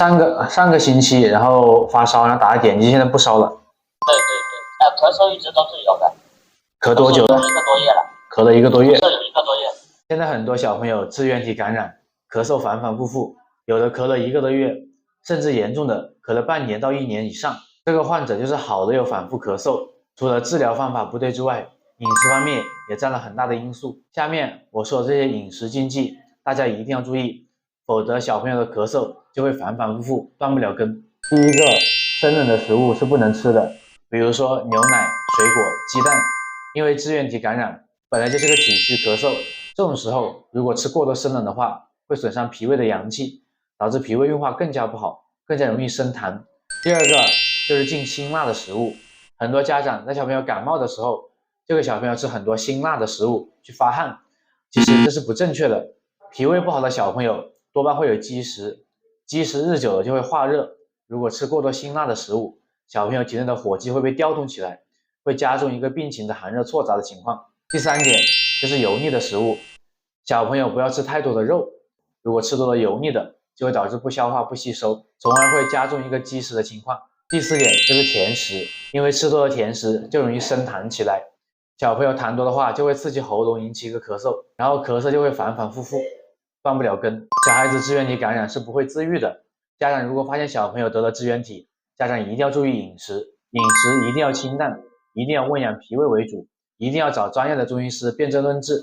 上个星期，然后发烧，然后打了点滴，现在不烧了。对对对，咳嗽一直都是有的。咳多久了？1个多月了。咳了1个多月。是1个多月。现在很多小朋友支原体感染，咳嗽反反复复，有的咳了1个多月，甚至严重的咳了半年到1年以上。这个患者就是好的又反复咳嗽，除了治疗方法不对之外，饮食方面也占了很大的因素。下面我说的这些饮食禁忌，大家一定要注意，否则小朋友的咳嗽就会反反复复，断不了根。第一个，生冷的食物是不能吃的，比如说牛奶、水果、鸡蛋，因为支原体感染本来就是个体虚咳嗽，这种时候如果吃过多生冷的话，会损伤脾胃的阳气，导致脾胃运化更加不好，更加容易生痰。第二个就是禁辛辣的食物，很多家长在小朋友感冒的时候，就给小朋友吃很多辛辣的食物去发汗，其实这是不正确的。脾胃不好的小朋友多半会有积食，积食日久了就会化热，如果吃过多辛辣的食物，小朋友体内的火气会被调动起来，会加重一个病情的寒热错杂的情况。第三点就是油腻的食物，小朋友不要吃太多的肉，如果吃多了油腻的，就会导致不消化不吸收，从而会加重一个积食的情况。第四点就是甜食，因为吃多了甜食就容易生痰起来，小朋友痰多的话就会刺激喉咙，引起一个咳嗽，然后咳嗽就会反反复复，断不了根。小孩子支原体感染是不会自愈的，家长如果发现小朋友得了支原体，家长一定要注意饮食，饮食一定要清淡，一定要温养脾胃为主，一定要找专业的中医师辨证论治，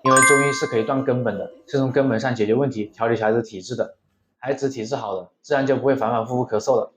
因为中医是可以断根本的，是从根本上解决问题，调理小孩子体质的。孩子体质好了，自然就不会反反复复咳嗽了。